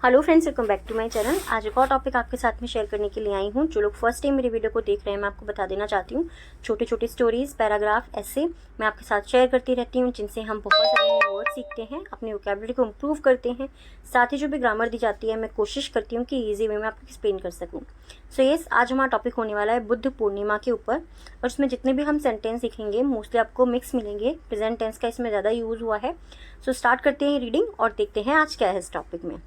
Hello friends, welcome back to my channel. आज एक और टॉपिक आपके साथ में शेयर करने के लिए आई हूँ। जो लोग फर्स्ट टाइम मेरी वीडियो को देख रहे हैं, मैं आपको बता देना चाहती हूँ, छोटे छोटे स्टोरीज, पैराग्राफ, ऐसे मैं आपके साथ शेयर करती रहती हूँ, जिनसे हम बहुत सारे नए वर्ड सीखते हैं, अपनी वोकैबुलरी को इम्प्रूव करते हैं। साथ ही जो भी ग्रामर दी जाती है, मैं कोशिश करती हूँ कि ईजी वे में आपको एक्सप्लेन कर सकूँ। सो यस, आज हमारा टॉपिक होने वाला है बुद्ध पूर्णिमा के ऊपर, और उसमें जितने भी हम सेंटेंस सीखेंगे मोस्टली आपको मिक्स मिलेंगे। प्रेजेंट टेंस का इसमें ज़्यादा यूज़ हुआ है। सो स्टार्ट करते हैं रीडिंग और देखते हैं आज क्या है इस टॉपिक में।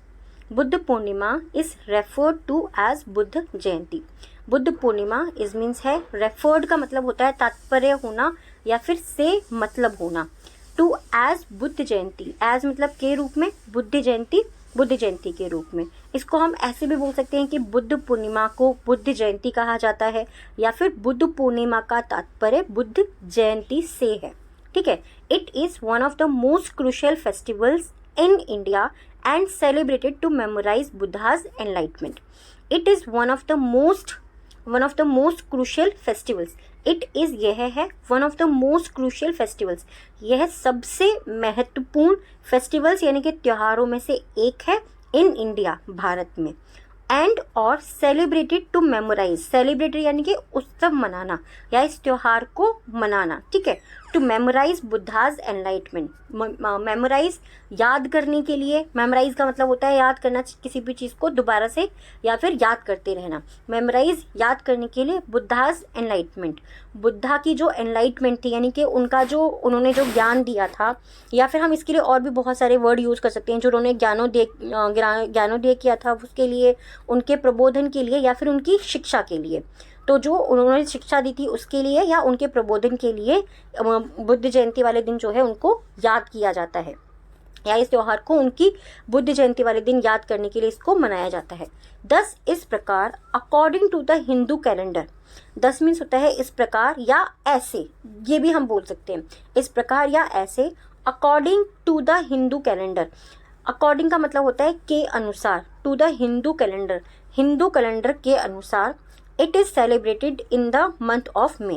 Buddha Purnima is referred to as Buddha Jayanti. Buddha Purnima is means है, रेफर्ड का मतलब होता है तात्पर्य होना या फिर से मतलब होना। To as Buddha Jayanti, as मतलब के रूप में, बुद्ध जयंती के रूप में। इसको हम ऐसे भी बोल सकते हैं कि बुद्ध पूर्णिमा को बुद्ध जयंती कहा जाता है, या फिर बुद्ध पूर्णिमा का तात्पर्य बुद्ध जयंती से है। ठीक है। It is one of the most crucial festivals in India and celebrated to memorize Buddha's enlightenment. It is one of the most crucial festivals. It is यह है one of the most crucial festivals. यह सबसे महत्वपूर्ण festivals यानी कि त्योहारों में से एक है इन इंडिया, भारत में। एंड और सेलिब्रेटेड टू मेमोराइज, सेलिब्रेटेड यानी कि उत्सव मनाना या इस त्योहार को मनाना। ठीक है। To memorise Buddha's enlightenment, memorise याद करने के लिए। मेमोराइज का मतलब होता है याद करना, किसी भी चीज़ को दोबारा से या फिर याद करते रहना। मेमोराइज याद करने के लिए बुद्धाज एनलाइटमेंट, बुद्धा की जो एनलाइटमेंट थी यानी कि उनका जो उन्होंने जो ज्ञान दिया था, या फिर हम इसके लिए और भी बहुत सारे वर्ड यूज़ कर सकते हैं। जो उन्होंने ज्ञानोदय किया था उसके लिए, उनके प्रबोधन के लिए, या फिर उनकी शिक्षा के लिए। तो जो उन्होंने शिक्षा दी थी उसके लिए या उनके प्रबोधन के लिए बुद्ध जयंती वाले दिन जो है उनको याद किया जाता है, या इस त्योहार को उनकी बुद्ध जयंती वाले दिन याद करने के लिए इसको मनाया जाता है। 10 इस प्रकार according to the Hindu calendar. 10 means होता है इस प्रकार या ऐसे, ये भी हम बोल सकते हैं, इस प्रकार या ऐसे। According to the Hindu calendar, according का मतलब होता है के अनुसार, to the Hindu calendar, Hindu calendar के अनुसार। It is celebrated in the month of May.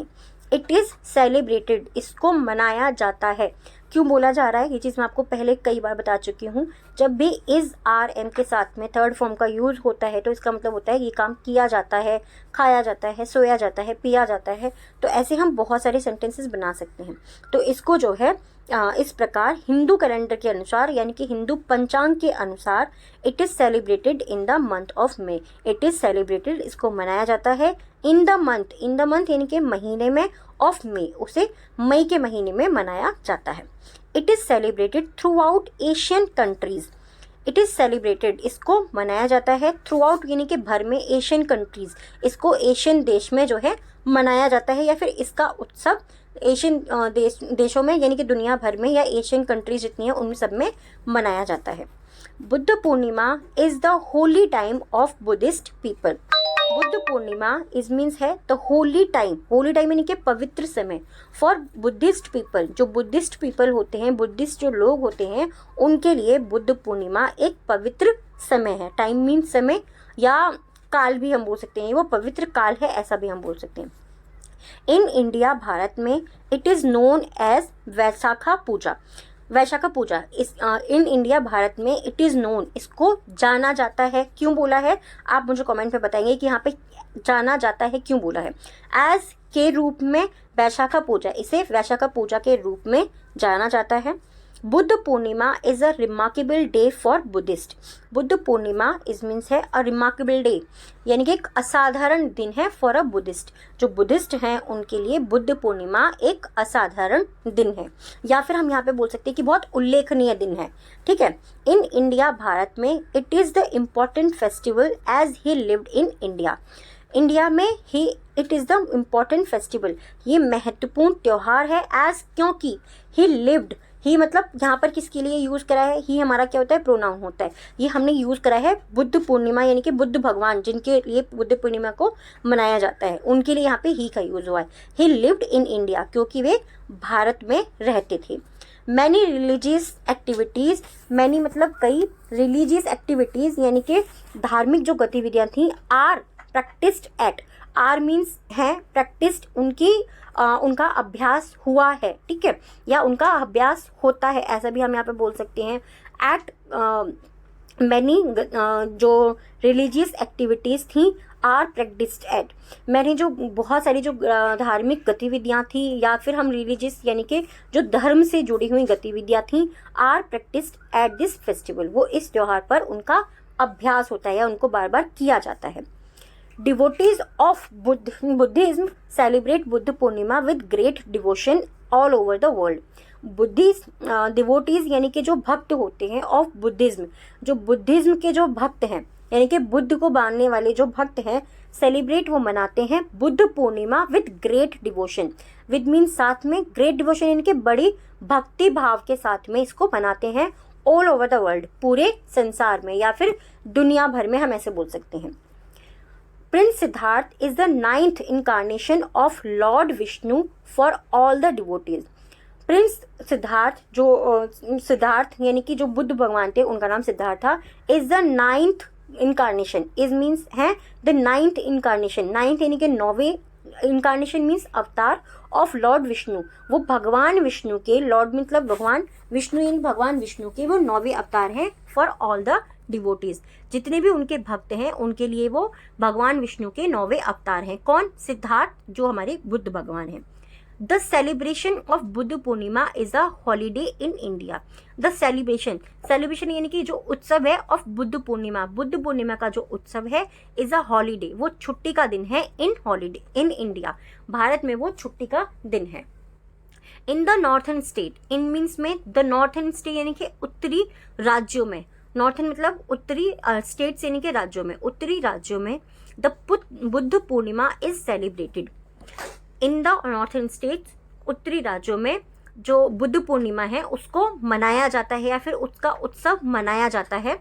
It is celebrated, इसको मनाया जाता है। क्यों बोला जा रहा है ये चीज़ मैं आपको पहले कई बार बता चुकी हूँ। जब भी इज़ आर एम के साथ में थर्ड फॉर्म का यूज़ होता है तो इसका मतलब होता है ये काम किया जाता है, खाया जाता है, सोया जाता है, पिया जाता है। तो ऐसे हम बहुत सारे सेंटेंसेस बना सकते हैं। तो इसको जो है इस प्रकार हिंदू कैलेंडर के अनुसार यानी कि हिंदू पंचांग के अनुसार it is celebrated in the month of May. It is celebrated, इसको मनाया जाता है इन द मंथ यानी कि महीने में, ऑफ मे, उसे मई के महीने में मनाया जाता है। It is celebrated through out Asian countries. It is celebrated, इसको मनाया जाता है थ्रू आउट यानी कि भर में, एशियन कंट्रीज, इसको एशियन देश में जो है मनाया जाता है, या फिर इसका उत्सव एशियन देशों में यानी कि दुनिया भर में या एशियन कंट्रीज जितनी है उन सब में मनाया जाता है। Buddha Purnima is the holy time of Buddhist people. Buddha Purnima is means है the holy time, holy time यानी कि पवित्र समय, फॉर बुद्धिस्ट पीपल, जो बुद्धिस्ट पीपल होते हैं, बुद्धिस्ट जो लोग होते हैं, उनके लिए बुद्ध पूर्णिमा एक पवित्र समय है। टाइम मीन्स समय, या काल भी हम बोल सकते हैं, वो पवित्र काल है ऐसा भी हम बोल सकते हैं। इन इंडिया, भारत में, इट इज़ नोन एज वैशाखा पूजा। वैशाखा पूजा इस इन इंडिया, भारत में, इट इज़ नोन, इसको जाना जाता है। क्यों बोला है आप मुझे कमेंट में बताएंगे कि यहाँ पे जाना जाता है क्यों बोला है। एज के रूप में वैशाखा पूजा, इसे वैशाखा पूजा के रूप में जाना जाता है। Buddha Purnima is a remarkable day for Buddhist. Buddha Purnima is means है अ रिमार्केबल डे यानी कि एक असाधारण दिन है फॉर अ बुद्धिस्ट। जो बुद्धिस्ट हैं उनके लिए बुद्ध पूर्णिमा एक असाधारण दिन है, या फिर हम यहाँ पे बोल सकते हैं कि बहुत उल्लेखनीय दिन है। ठीक है। इन इंडिया, भारत में, it is the important festival as he lived in India. India में ही it is the important festival, ये महत्वपूर्ण त्यौहार है। एज क्योंकि ही लिव्ड, ही मतलब यहाँ पर किसके लिए यूज़ करा है, ही हमारा क्या होता है, प्रोनाउन होता है। ये हमने यूज़ करा है बुद्ध पूर्णिमा यानी कि बुद्ध भगवान जिनके लिए बुद्ध पूर्णिमा को मनाया जाता है उनके लिए यहाँ पे ही का यूज़ हुआ है। ही लिव्ड इन इंडिया, क्योंकि वे भारत में रहते थे। मैनी रिलीजियस एक्टिविटीज़, मैनी मतलब कई, रिलीजियस एक्टिविटीज़ यानी कि धार्मिक जो गतिविधियाँ थीं, are practised at, are means है, प्रैक्टिस्ड उनका अभ्यास हुआ है। ठीक है। या उनका अभ्यास होता है, ऐसा भी हम यहाँ पे बोल सकते हैं। एट मैनी जो रिलीजियस एक्टिविटीज़ थी आर प्रैक्टिस्ड एट, मैंने जो बहुत सारी जो धार्मिक गतिविधियाँ थी या फिर हम रिलीजियस यानी कि जो धर्म से जुड़ी हुई गतिविधियाँ थी are practised at this festival, वो इस त्यौहार पर उनका अभ्यास होता है या उनको बार बार किया जाता है। Devotees of Buddhism celebrate Buddha Purnima with great devotion all over the world. Buddhist devotees यानी कि जो भक्त होते हैं ऑफ बुद्धिज्म, जो बुद्धिज्म के जो भक्त हैं यानी कि बुद्ध को मानने वाले जो भक्त हैं, सेलिब्रेट वो मनाते हैं Buddha Purnima with great devotion. With mean साथ में, ग्रेट डिवोशन यानी कि बड़ी भक्ति भाव के साथ में इसको मनाते हैं ऑल ओवर द वर्ल्ड, पूरे संसार में या फिर दुनिया भर में, हम ऐसे बोल सकते हैं। Prince Siddharth is the 9th incarnation of Lord Vishnu for all the devotees. Prince Siddharth जो सिद्धार्थ यानी कि जो बुद्ध भगवान थे, उनका नाम सिद्धार्थ था, is the 9th incarnation, is means है द 9th incarnation, 9th यानी कि 9वें, incarnation मीन्स अवतार ऑफ लॉर्ड विष्णु, वो भगवान विष्णु के, लॉर्ड मतलब भगवान विष्णु यानी भगवान विष्णु के वो 9वें अवतार हैं फॉर ऑल द डिवोटीज। जितने भी उनके भक्त हैं उनके लिए वो भगवान विष्णु के 9वें अवतार हैं। कौन? सिद्धार्थ, जो हमारे बुद्ध भगवान हैं। The celebration of Buddha Purnima is a holiday in India. The celebration यानी कि जो उत्सव है ऑफ बुद्ध पूर्णिमा का जो उत्सव है इज अ हॉलीडे, वो छुट्टी का दिन है इन हॉलीडे इन इंडिया, भारत में वो छुट्टी का दिन है। In the northern state, in means में द नॉर्थन स्टेट यानी कि उत्तरी राज्यों में, नॉर्थन मतलब उत्तरी स्टेट्स यानी कि राज्यों में, उत्तरी राज्यों में the Buddha Purnima is celebrated. In the northern states, उत्तरी राज्यों में जो बुद्ध पूर्णिमा है उसको मनाया जाता है या फिर उसका उत्सव मनाया जाता है।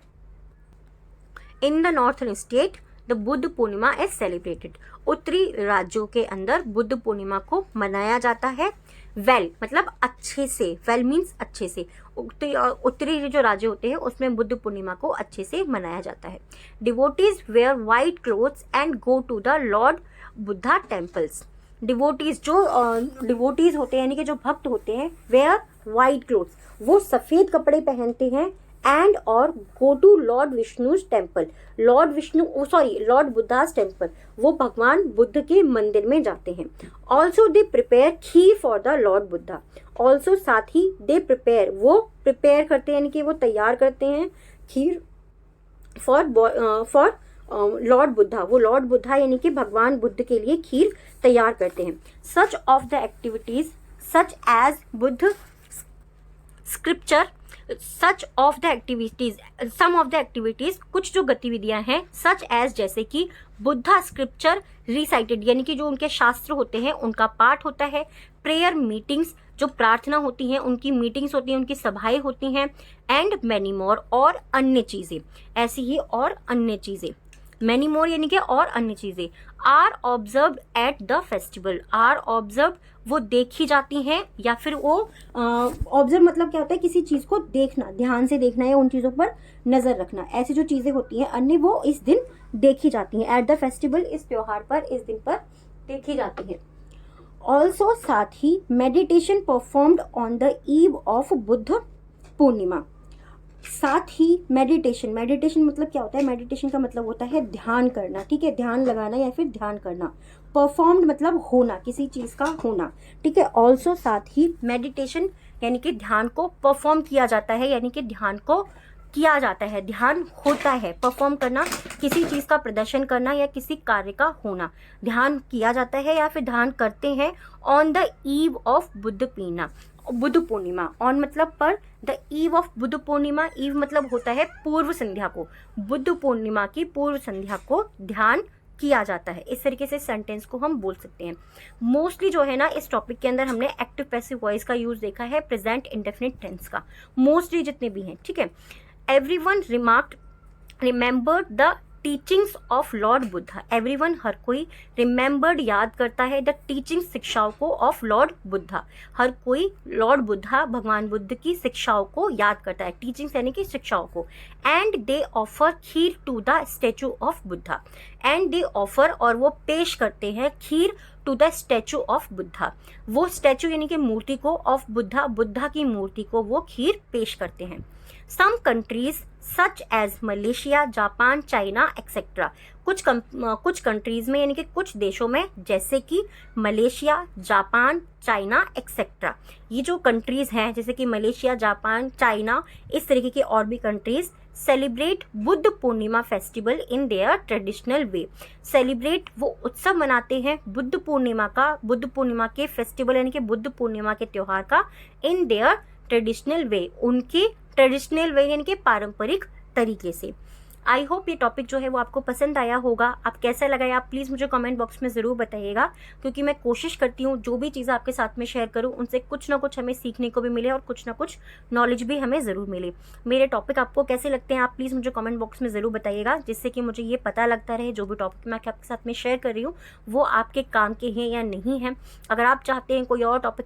In the northern state the Buddha Purnima is celebrated, उत्तरी राज्यों के अंदर बुद्ध पूर्णिमा को मनाया जाता है। वेल मतलब अच्छे से, वेल मीन्स अच्छे से, उत्तरी जो राज्य होते हैं उसमें बुद्ध पूर्णिमा को अच्छे से मनाया जाता है। Devotees wear white clothes and go to the lord Buddha temples. Devotees, जो डिवोटीज होते हैं यानी कि जो भक्त होते हैं, वेयर वाइट क्लोथ्स, वो सफ़ेद कपड़े पहनते हैं, एंड और go to lord Vishnu's temple, lord Buddha's temple, वो भगवान बुद्ध के मंदिर में जाते हैं। Also they prepare kheer for the lord Buddha, also साथ ही दे प्रिपेयर, वो प्रिपेयर करते हैं यानी कि वो तैयार करते हैं खीर फॉर लॉर्ड बुद्धा, वो लॉर्ड बुद्धा यानी कि भगवान बुद्ध के लिए खीर तैयार करते हैं। Such of the activities such as Buddha scripture, such of the activities, some of the activities, कुछ जो गतिविधियां हैं, सच एज जैसे कि बुद्धा स्क्रिप्चर रिसाइटेड यानी कि जो उनके शास्त्र होते हैं उनका पाठ होता है। प्रेयर मीटिंग्स, जो प्रार्थना होती हैं उनकी मीटिंग्स होती हैं, उनकी सभाएं होती हैं। एंड मैनी मोर, और अन्य चीज़ें, ऐसी ही और अन्य चीज़ें, मैनी मोर यानी कि और अन्य चीज़ें। Are observed at the festival, are observed वो देखी जाती हैं या फिर वो ऑब्जर्व मतलब क्या होता है, किसी चीज़ को देखना, ध्यान से देखना या उन चीज़ों पर नज़र रखना, ऐसी जो चीज़ें होती हैं अन्य वो इस दिन देखी जाती हैं। एट द फेस्टिवल, इस त्योहार पर, इस दिन पर देखी जाती है। ऑल्सो साथ ही meditation performed on the eve of Buddha Purnima, साथ ही मेडिटेशन मतलब क्या होता है, मेडिटेशन का मतलब होता है ध्यान करना, ठीक है, ध्यान लगाना या फिर ध्यान करना। परफॉर्म्ड मतलब होना, किसी चीज़ का होना, ठीक है। ऑल्सो साथ ही मेडिटेशन यानी कि ध्यान को परफॉर्म किया जाता है, यानी कि ध्यान को किया जाता है, ध्यान होता है। परफॉर्म करना, किसी चीज़ का प्रदर्शन करना या किसी कार्य का होना, ध्यान किया जाता है या फिर ध्यान करते हैं। On the eve of Buddha Purnima, on मतलब पर, the eve of Buddha Purnima, eve मतलब होता है पूर्व संध्या को, बुद्ध पूर्णिमा की पूर्व संध्या को ध्यान किया जाता है। इस तरीके से सेंटेंस को हम बोल सकते हैं। मोस्टली जो है ना, इस टॉपिक के अंदर हमने एक्टिव पैसिव वॉइस का यूज देखा है, प्रेजेंट इंडेफिनिट टेंस का, मोस्टली जितने भी हैं, ठीक है। Everyone remembered the teachings of lord Buddha, everyone हर कोई, रिमेंबर्ड याद करता है, द टीचिंग शिक्षाओं को ऑफ लॉर्ड बुद्धा, हर कोई लॉर्ड बुद्धा भगवान बुद्ध की शिक्षाओं को याद करता है, टीचिंग्स यानी कि शिक्षाओं को। And they offer kheer to the statue of Buddha, and they offer और वो पेश करते हैं kheer to the statue of Buddha, वो स्टैचू यानी कि मूर्ति को, ऑफ बुद्धा की मूर्ति को वो खीर पेश करते हैं। Some countries such as Malaysia, Japan, China etcetera. कुछ कंट्रीज़ में यानी कि कुछ देशों में, जैसे कि मलेशिया, जापान, चाइना एक्सेट्रा, ये जो कंट्रीज़ हैं जैसे कि मलेशिया, जापान, चाइना, इस तरीके की और भी countries celebrate Buddha Purnima festival in their traditional way. Celebrate वो उत्सव मनाते हैं बुद्ध पूर्णिमा के फेस्टिवल यानी कि बुद्ध पूर्णिमा के त्यौहार का इन देयर ट्रेडिशनल वे, उनके ट्रेडिशनल वे यानी कि पारंपरिक तरीके से। आई होप ये टॉपिक जो है वो आपको पसंद आया होगा। आप कैसा लगा है आप प्लीज़ मुझे कमेंट बॉक्स में ज़रूर बताइएगा, क्योंकि मैं कोशिश करती हूँ जो भी चीज़ें आपके साथ में शेयर करूँ उनसे कुछ ना कुछ हमें सीखने को भी मिले और कुछ ना कुछ नॉलेज भी हमें ज़रूर मिले। मेरे टॉपिक आपको कैसे लगते हैं आप प्लीज़ मुझे कमेंट बॉक्स में ज़रूर बताइएगा, जिससे कि मुझे ये पता लगता रहे जो भी टॉपिक मैं आपके साथ में शेयर कर रही हूँ वो आपके काम के हैं या नहीं हैं। अगर आप चाहते हैं कोई और टॉपिक